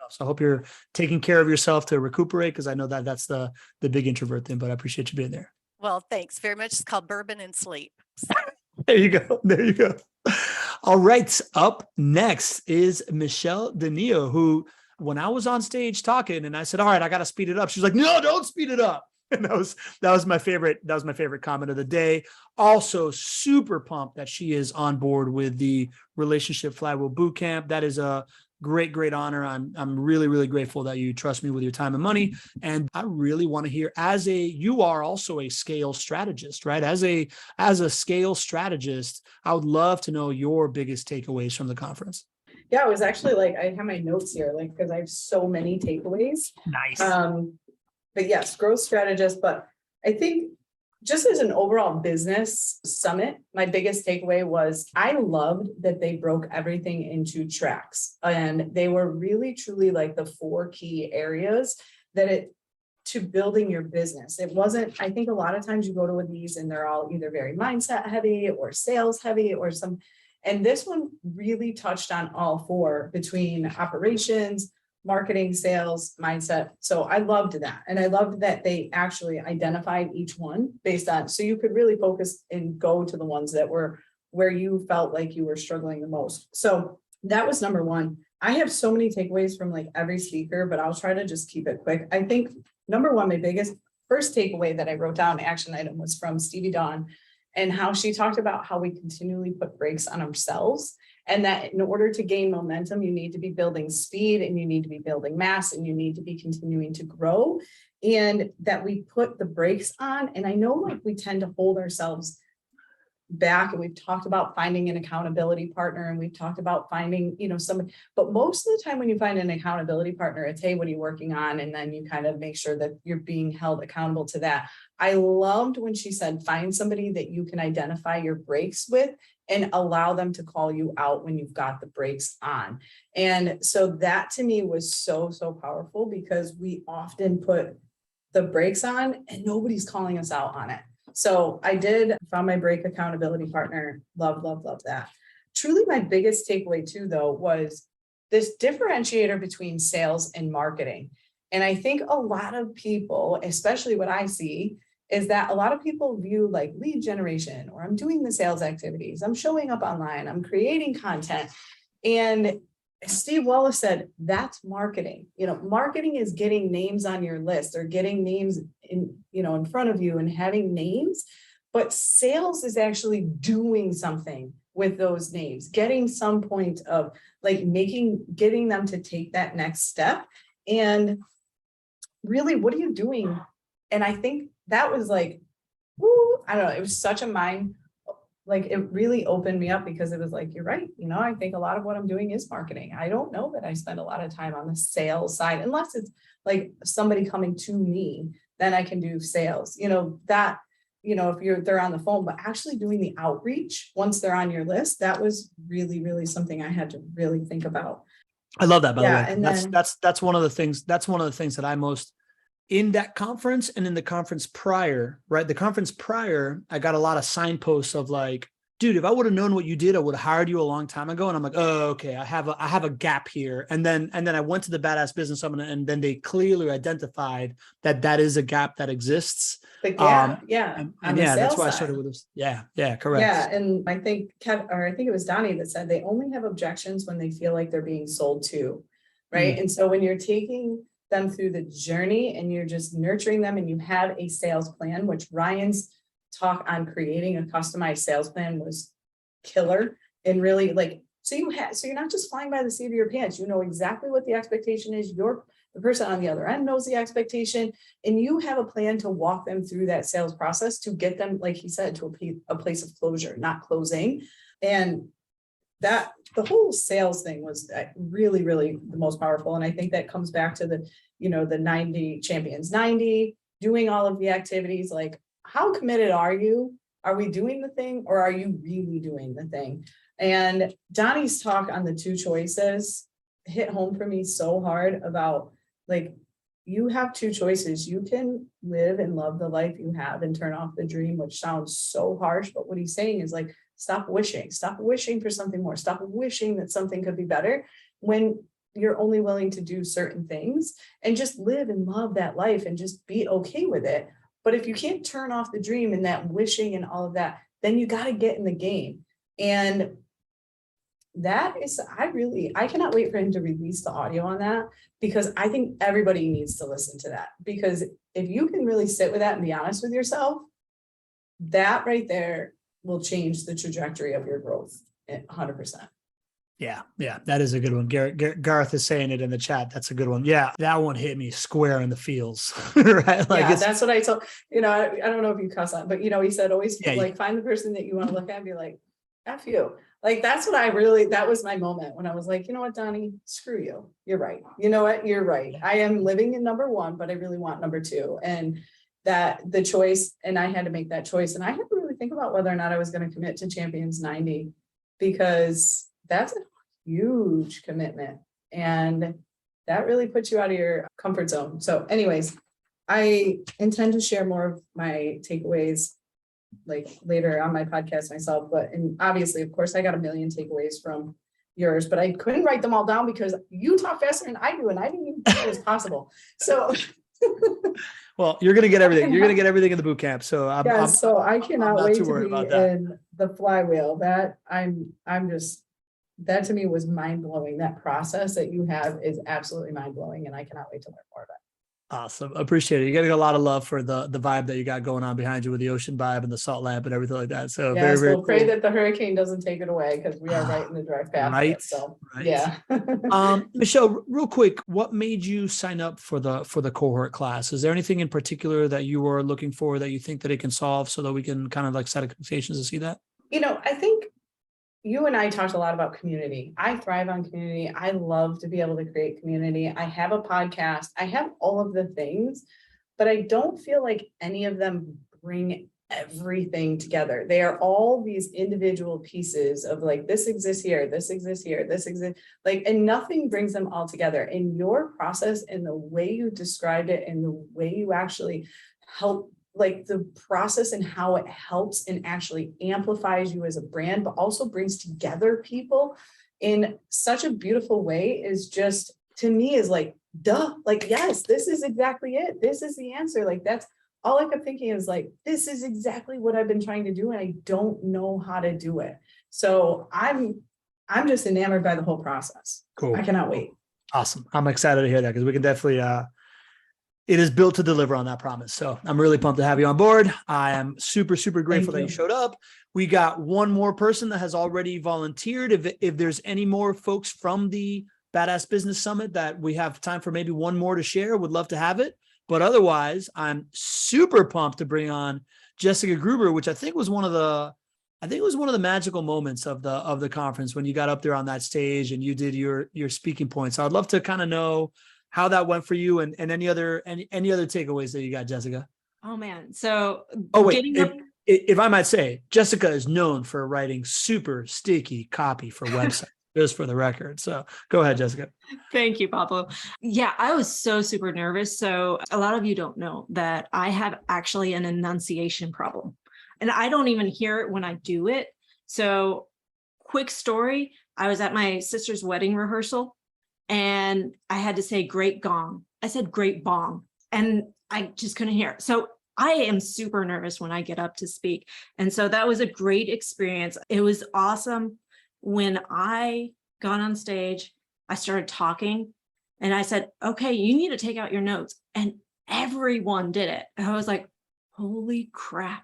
A: So I hope you're taking care of yourself to recuperate, because I know that that's the big introvert thing. But I appreciate you being there.
E: Well, thanks very much. It's called Bourbon and Sleep. So.
A: There you go. There you go. All right. Up next is Michelle DeNio, who, when I was on stage talking and I said, all right, I got to speed it up. She's like, no, don't speed it up. And that was my favorite. That was my favorite comment of the day. Also super pumped that she is on board with the Relationship Flywheel Bootcamp. That is a great honor. I'm really, really grateful that you trust me with your time and money. And I really want to hear, you are also a scale strategist, right? As a scale strategist, I would love to know your biggest takeaways from the conference.
F: Yeah, it was actually like, I have my notes here, like, because I have so many takeaways.
A: Nice.
F: But yes, growth strategist. But I think just as an overall business summit, my biggest takeaway was I loved that they broke everything into tracks, and they were really truly like the 4 key areas to building your business. It wasn't, I think a lot of times you go to these and they're all either very mindset heavy or sales heavy or some, and this one really touched on all 4 between operations, marketing, sales, mindset. So I loved that. And I loved that they actually identified each one based on, so you could really focus and go to the ones that were where you felt like you were struggling the most. So that was number 1. I have so many takeaways from like every speaker, but I'll try to just keep it quick. I think number 1, my biggest first takeaway that I wrote down, action item, was from Stevie Dawn. and how she talked about how we continually put brakes on ourselves. And that in order to gain momentum, you need to be building speed and you need to be building mass and you need to be continuing to grow, and that we put the brakes on. And I know like we tend to hold ourselves back, and we've talked about finding an accountability partner, and we've talked about finding, somebody, but most of the time when you find an accountability partner, it's, hey, what are you working on? And then you kind of make sure that you're being held accountable to that. I loved when she said, find somebody that you can identify your brakes with and allow them to call you out when you've got the brakes on. And so that to me was so, so powerful, because we often put the brakes on and nobody's calling us out on it. So I found my brake accountability partner. Love, love, love that. Truly my biggest takeaway too, though, was this differentiator between sales and marketing. And I think a lot of people, especially what I see, is that a lot of people view like lead generation, or I'm doing the sales activities, I'm showing up online, I'm creating content. And Steve Wallace said, that's marketing. Marketing is getting names on your list, or getting names in front of you and having names. But sales is actually doing something with those names, getting some point of like getting them to take that next step. And really, what are you doing? And I think that was like, woo, I don't know, it was such a mind, like it really opened me up, because it was like, you're right. I think a lot of what I'm doing is marketing. I don't know that I spend a lot of time on the sales side, unless it's like somebody coming to me, then I can do sales, if they're on the phone, but actually doing the outreach once they're on your list, that was really, really something I had to really think about.
A: I love that, by the way.
F: And
A: That's one of the things that I most, in that conference and in the conference prior, right? The conference prior, I got a lot of signposts of like, dude, if I would have known what you did, I would have hired you a long time ago. And I'm like, oh, okay, I have a gap here. And then I went to the Badass Business Summit, and then they clearly identified that is a gap that exists.
F: The gap,
A: that's why I started with this. Yeah, correct.
F: Yeah, and I think I think it was Donnie that said they only have objections when they feel like they're being sold to, right? And so when you're taking them through the journey and you're just nurturing them, and you have a sales plan, which Ryan's talk on creating a customized sales plan was killer. And really like, so you're not just flying by the seat of your pants, you know exactly what the expectation is. The person on the other end knows the expectation, and you have a plan to walk them through that sales process to get them, like he said, to a place of closure, not closing. And that the whole sales thing was really, really the most powerful. And I think that comes back to the 90 champions, 90, doing all of the activities. Like, how committed are you? Are we doing the thing, or are you really doing the thing? And Donnie's talk on the 2 choices hit home for me so hard about like, you have 2 choices. You can live and love the life you have and turn off the dream, which sounds so harsh. But what he's saying is like, stop wishing for something more. Stop wishing that something could be better when you're only willing to do certain things, and just live and love that life and just be okay with it. But if you can't turn off the dream and that wishing and all of that, then you got to get in the game. And that is, I cannot wait for him to release the audio on that, because I think everybody needs to listen to that. Because if you can really sit with that and be honest with yourself, that right there will change the trajectory of your growth 100%.
A: Yeah, that is a good one. Gareth is saying it in the chat. That's a good one. Yeah, that one hit me square in the feels, right? Like,
F: yeah, that's what I told, I don't know if you cuss on, but he said, always find the person that you want to look at and be like, F you. Like, that's what that was my moment when I was like, you know what, Donnie, screw you. You're right. You know what? You're right. I am living in number 1, but I really want number 2. And that the choice, and I had to make that choice. And I had to really think about whether or not I was going to commit to Champions 90, because that's a huge commitment. And that really puts you out of your comfort zone. So anyways, I intend to share more of my takeaways like later on my podcast myself, and obviously, of course, I got a million takeaways from yours, but I couldn't write them all down because you talk faster than I do, and I didn't even think it was possible. So
A: well, you're going to get everything. You're going to get everything in the boot camp. So
F: so I cannot wait to be
A: that.
F: in the flywheel. That that to me was mind blowing. That process that you have is absolutely mind blowing, and I cannot wait to learn more about it.
A: Awesome. Appreciate it. You're getting a lot of love for the vibe that you got going on behind you with the ocean vibe and the salt lamp and everything like that. So very,
F: Yes,
A: very
F: we'll pray
A: cool.
F: that the hurricane doesn't take it away because we are right in the direct path. of it,
A: Right,
F: So
A: right.
F: yeah.
A: Michelle, real quick, what made you sign up for the cohort class? Is there anything in particular that you are looking for that you think that it can solve so that we can kind of like set expectations to see that?
F: I think you and I talked a lot about community. I thrive on community. I love to be able to create community. I have a podcast. I have all of the things, but I don't feel like any of them bring everything together. They are all these individual pieces of like, this exists here, this exists here, this exists, like, and nothing brings them all together. And your process and the way you described it and the way you actually help, like the process and how it helps and actually amplifies you as a brand, but also brings together people in such a beautiful way is just, to me, is like, duh, like, yes, this is exactly it. This is the answer. Like, that's all I kept thinking is like, this is exactly what I've been trying to do. And I don't know how to do it. So I'm just enamored by the whole process.
A: Cool.
F: I cannot wait.
A: Awesome. I'm excited to hear that because we can definitely, it is built to deliver on that promise. So I'm really pumped to have you on board. I am super, super grateful that you showed up. We got one more person that has already volunteered. If there's any more folks from the Badass Business Summit that we have time for maybe one more to share, would love to have it. But otherwise, I'm super pumped to bring on Jessica Gruber, which I think was one of the magical moments of the conference when you got up there on that stage and you did your speaking points. So I'd love to kind of know how that went for you and any other takeaways that you got, Jessica.
G: Oh man. So
A: wait, if I might say, Jessica is known for writing super sticky copy for websites. Just for the record. So go ahead, Jessica.
G: Thank you, Pablo. Yeah, I was so super nervous. So a lot of you don't know that I have actually an enunciation problem and I don't even hear it when I do it. So quick story. I was at my sister's wedding rehearsal and I had to say great gong. I said great bong and I just couldn't hear it. So I am super nervous when I get up to speak. And so that was a great experience. It was awesome. When I got on stage, I started talking and I said, okay, you need to take out your notes. And everyone did it. And I was like, holy crap,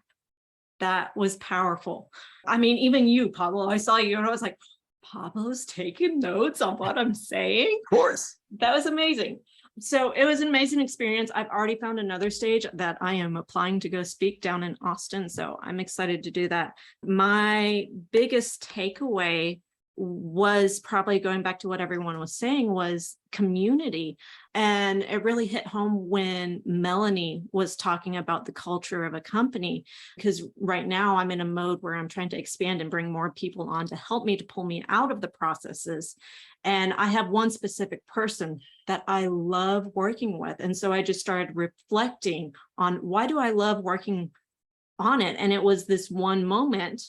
G: that was powerful. I mean, even you, Pablo, I saw you and I was like, Pablo's taking notes on what I'm saying.
A: Of course.
G: That was amazing. So it was an amazing experience. I've already found another stage that I am applying to go speak down in Austin. So I'm excited to do that. My biggest takeaway was probably going back to what everyone was saying was community. And it really hit home when Melanie was talking about the culture of a company, because right now I'm in a mode where I'm trying to expand and bring more people on to help me, to pull me out of the processes. And I have one specific person that I love working with. And so I just started reflecting on why do I love working on it? And it was this one moment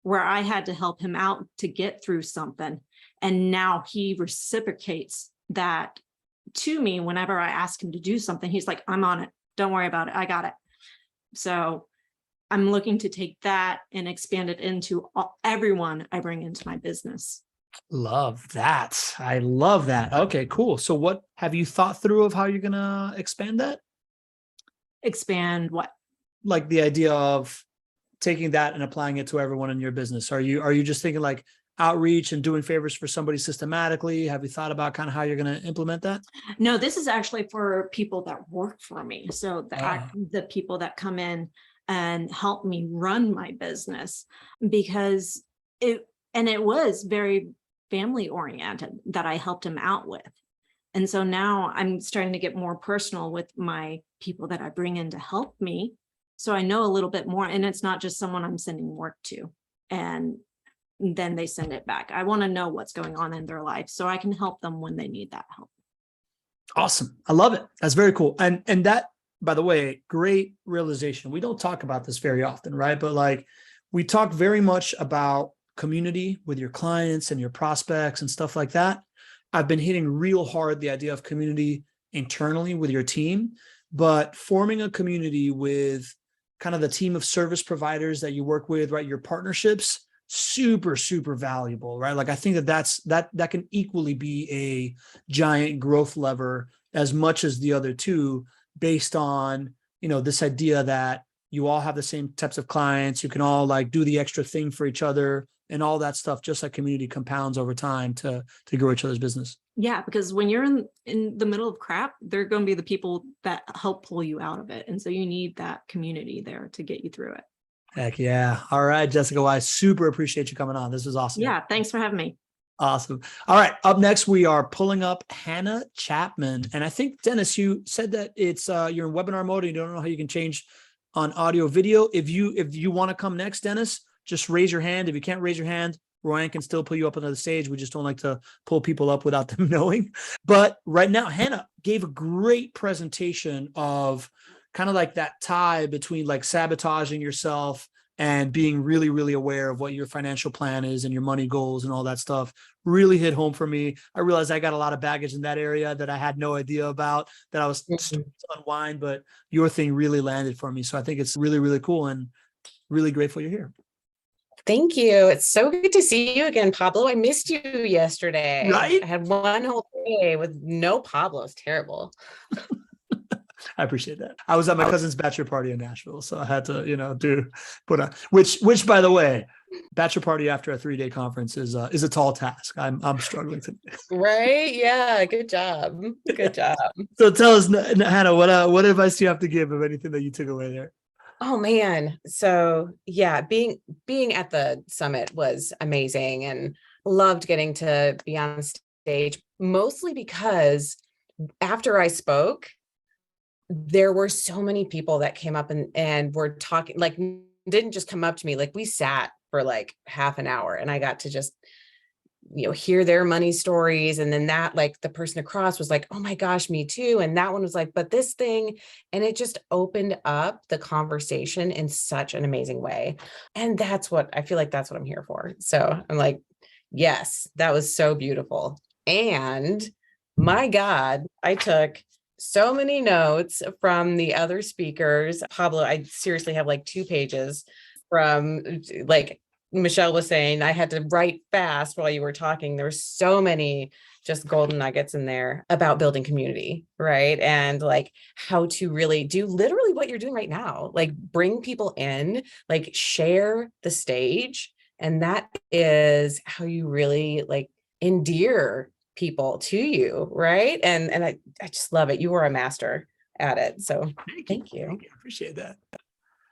G: where I had to help him out to get through something. And now he reciprocates that to me whenever I ask him to do something. He's like, I'm on it. Don't worry about it. I got it. So I'm looking to take that and expand it into everyone I bring into my business.
A: Love that. I love that. Okay, cool. So what have you thought through of how you're going to expand that?
G: Expand what?
A: Like the idea of taking that and applying it to everyone in your business. Are you just thinking like outreach and doing favors for somebody systematically? Have you thought about kind of how you're going to implement that?
G: No, this is actually for people that work for me. So the people that come in and help me run my business, because it was very family oriented that I helped him out with. And so now I'm starting to get more personal with my people that I bring in to help me. So I know a little bit more, and it's not just someone I'm sending work to and then they send it back. I want to know what's going on in their life so I can help them when they need that help.
A: Awesome. I love it. That's very cool. And that, by the way, great realization. We don't talk about this very often, right? But like we talk very much about community with your clients and your prospects and stuff like that. I've been hitting real hard the idea of community internally with your team, but forming a community with kind of the team of service providers that you work with, right? Your partnerships, super, super valuable, right? Like I think that can equally be a giant growth lever as much as the other two, based on, this idea that you all have the same types of clients. You can all like do the extra thing for each other and all that stuff, just like community compounds over time to grow each other's business.
G: Yeah, because when you're in the middle of crap, they're going to be the people that help pull you out of it. And so you need that community there to get you through it.
A: Heck yeah. All right, Jessica, well, I super appreciate you coming on. This was awesome.
G: Yeah, thanks for having me.
A: Awesome. All right, up next, we are pulling up Hannah Chapman. And I think, Dennis, you said that it's you're in webinar mode and you don't know how you can change on audio video. If you want to come next, Dennis, just raise your hand. If you can't raise your hand, Royan can still pull you up onto the stage. We just don't like to pull people up without them knowing. But right now, Hannah gave a great presentation of kind of like that tie between like sabotaging yourself and being really, really aware of what your financial plan is and your money goals and all that stuff. Really hit home for me. I realized I got a lot of baggage in that area that I had no idea about, that I was starting to unwind, but your thing really landed for me. So I think it's really, really cool and really grateful you're here.
D: Thank you. It's so good to see you again, Pablo. I missed you yesterday.
A: Right?
D: I had one whole day with no Pablo. It's terrible.
A: I appreciate that. I was at my cousin's bachelor party in Nashville, so I had to, put on which by the way, bachelor party after a 3-day conference is a tall task. I'm struggling today.
D: Right? Yeah. Good job. Good job.
A: So tell us, Hannah, what advice do you have to give of anything that you took away there?
D: Oh man. So yeah, being at the summit was amazing and loved getting to be on stage, mostly because after I spoke, there were so many people that came up and were talking, like didn't just come up to me, like we sat for like half an hour and I got to just, hear their money stories. And then that, like the person across was like, oh my gosh, me too. And that one was like, but this thing, and it just opened up the conversation in such an amazing way. And that's what I feel like that's what I'm here for. So I'm like, yes, that was so beautiful. And my God, I took so many notes from the other speakers. Pablo, I seriously have like 2 pages from, like Michelle was saying, I had to write fast while you were talking. There were so many just golden nuggets in there about building community, right? And like how to really do literally what you're doing right now, like bring people in, like share the stage. And that is how you really like endear people to you, right? And I just love it. You were a master at it. So thank you.
A: I appreciate that.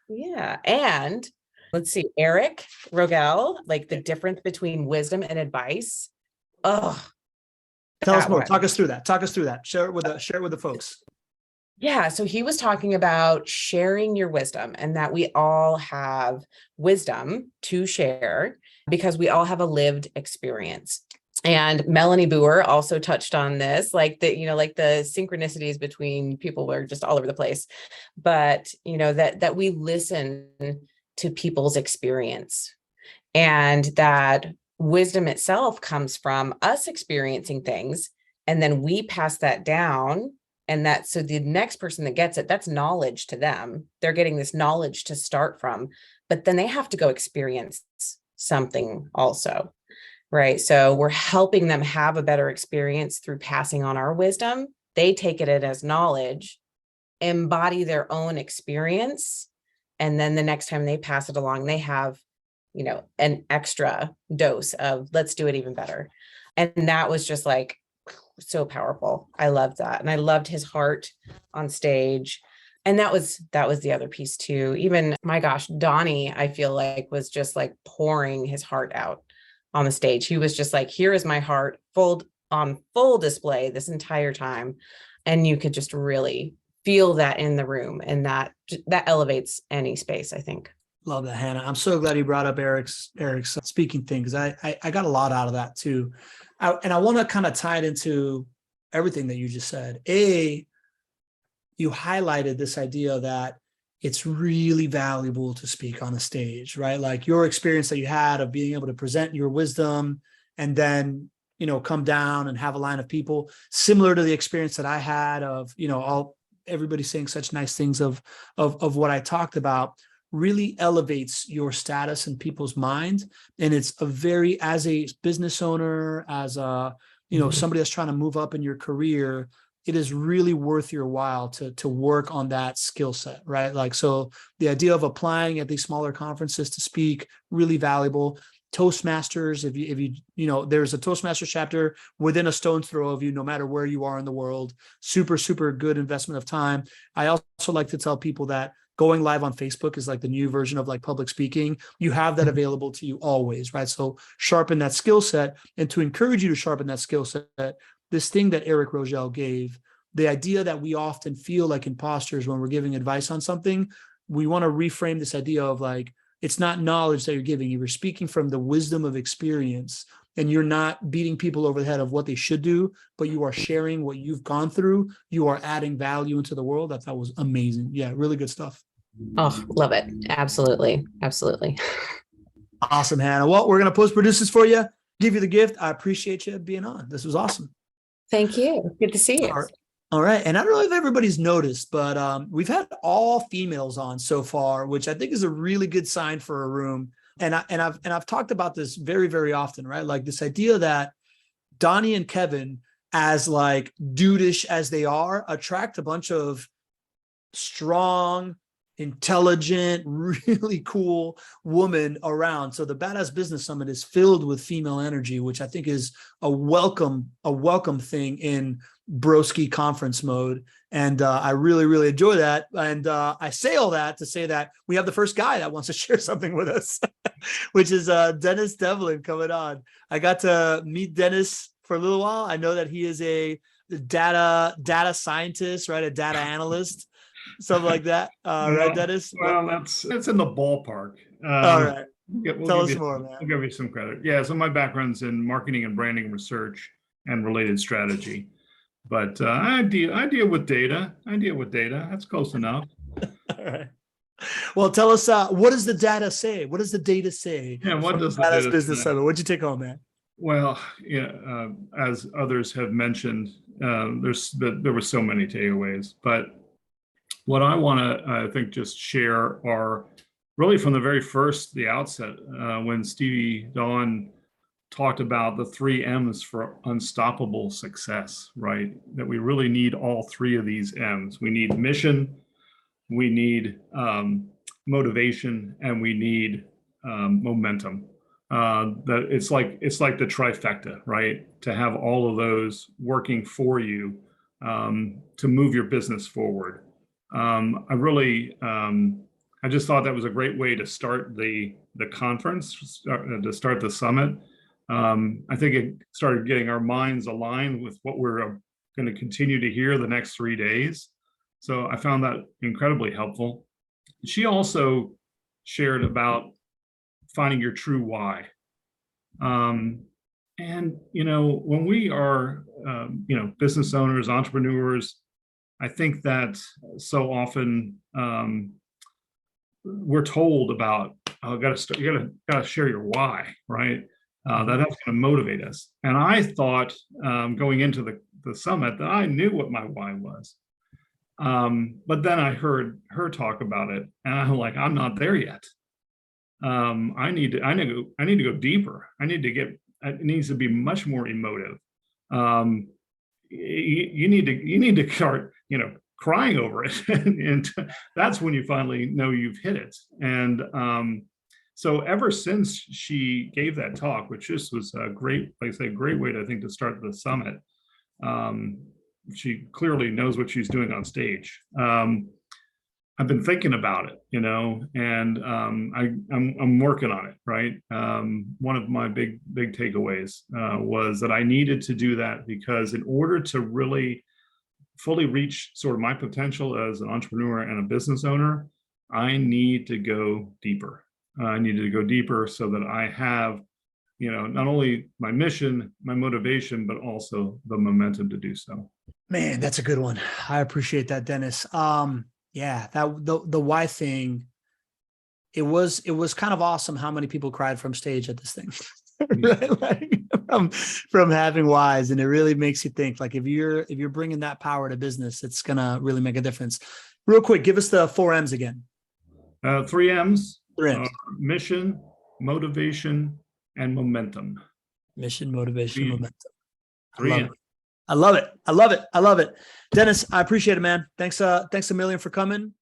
D: Yeah. And let's see, Eric Rogel, like the difference between wisdom and advice. Oh,
A: tell us more. Talk us through that. Share it with the folks.
D: Yeah. So he was talking about sharing your wisdom and that we all have wisdom to share because we all have a lived experience. And Melanie Boer also touched on this, like the synchronicities between people were just all over the place, but that we listen to people's experience and that wisdom itself comes from us experiencing things. And then we pass that down. And so the next person that gets it, that's knowledge to them. They're getting this knowledge to start from, but then they have to go experience something also. Right. So we're helping them have a better experience through passing on our wisdom. They take it as knowledge, embody their own experience. And then the next time they pass it along, they have, an extra dose of let's do it even better. And that was just like so powerful. I loved that. And I loved his heart on stage. And that was the other piece too. Even, my gosh, Donnie, I feel like was just like pouring his heart out on the stage. He was just like, here is my heart on full display this entire time. And you could just really feel that in the room, and that elevates any space, I think.
A: Love that, Hannah. I'm so glad you brought up Eric's speaking thing, because I got a lot out of that too. And I want to kind of tie it into everything that you just said. You highlighted this idea that it's really valuable to speak on a stage, right? Like your experience that you had of being able to present your wisdom and then, come down and have a line of people, similar to the experience that I had of, everybody saying such nice things of what I talked about, really elevates your status in people's minds. And it's as a business owner, as a, somebody that's trying to move up in your career, it is really worth your while to work on that skill set, right? Like, so the idea of applying at these smaller conferences to speak, really valuable. Toastmasters, if you there's a Toastmasters chapter within a stone's throw of you, no matter where you are in the world. Super, super good investment of time. I also like to tell people that going live on Facebook is like the new version of like public speaking. You have that available to you always, right? So sharpen that skill set. And to encourage you to sharpen that skill set, this thing that Eric Rogel gave, the idea that we often feel like imposters when we're giving advice on something, we want to reframe this idea of like, it's not knowledge that you're giving. You were speaking from the wisdom of experience, and you're not beating people over the head of what they should do, but you are sharing what you've gone through. You are adding value into the world. I thought was amazing. Yeah, really good stuff.
H: Oh, love it. Absolutely. Absolutely.
A: Awesome, Hannah. Well, we're going to post-produce this for you, give you the gift. I appreciate you being on. This was awesome.
H: Thank you. Good to see you.
A: All right. And I don't know if everybody's noticed, but we've had all females on so far, which I think is a really good sign for a room. And I've talked about this very, very often, right? Like this idea that Donnie and Kevin, as like dude-ish as they are, attract a bunch of strong, intelligent, really cool woman around. So the Badass Business Summit is filled with female energy, which I think is a welcome thing in broski conference mode. And I really, really enjoy that. And I say all that to say that we have the first guy that wants to share something with us, which is Dennis Devlin coming on. I got to meet Dennis for a little while. I know that he is a data scientist, right? A data analyst. Something like that, right, Dennis?
I: Well, that's in the ballpark.
A: All right. Tell us
I: you,
A: more, man.
I: I'll give you some credit. Yeah, so my background's in marketing and branding research and related strategy. But I deal with data. That's close enough.
A: All right. Well, tell us, what does the data say? What does the data say?
I: Yeah, what does the
A: Badass
I: data
A: Business
I: say?
A: Summit? What'd you take home, man?
I: Well, yeah, as others have mentioned, there were so many takeaways, but what I want to, I think, just share are really from the outset, when Stevie Dawn talked about the 3 M's for unstoppable success, right? That we really need all 3 of these M's. We need mission, we need motivation, and we need momentum. That it's like the trifecta, right? To have all of those working for you to move your business forward. I just thought that was a great way to start the conference, to start the summit. I think it started getting our minds aligned with what we're going to continue to hear the next 3 days. So I found that incredibly helpful. She also shared about finding your true why. And, when we are, business owners, entrepreneurs, I think that so often we're told about, you gotta share your why, right? That's going to motivate us. And I thought going into the summit that I knew what my why was. But then I heard her talk about it, and I'm like, I'm not there yet. I need to go deeper. It needs to be much more emotive. You need to start, crying over it. And that's when you finally know you've hit it. And so ever since she gave that talk, which just was a great way to, I think, to start the summit. She clearly knows what she's doing on stage. I've been thinking about it, and I'm working on it, right? One of my big takeaways was that I needed to do that because in order to really fully reach sort of my potential as an entrepreneur and a business owner, I need to go deeper. I needed to go deeper so that I have, not only my mission, my motivation, but also the momentum to do so.
A: Man, that's a good one. I appreciate that, Dennis. Yeah, that the why thing, it was kind of awesome how many people cried from stage at this thing. Right? Like, from having whys, and it really makes you think, like, if you're bringing that power to business, it's gonna really make a difference. Real quick, give us the 4 M's again.
I: 3 M's.
A: 3 M's.
I: Mission, motivation, and momentum.
A: Mission, motivation, momentum.
I: 3 M's.
A: I love it. I love it. I love it. Dennis, I appreciate it, man. Thanks a million for coming.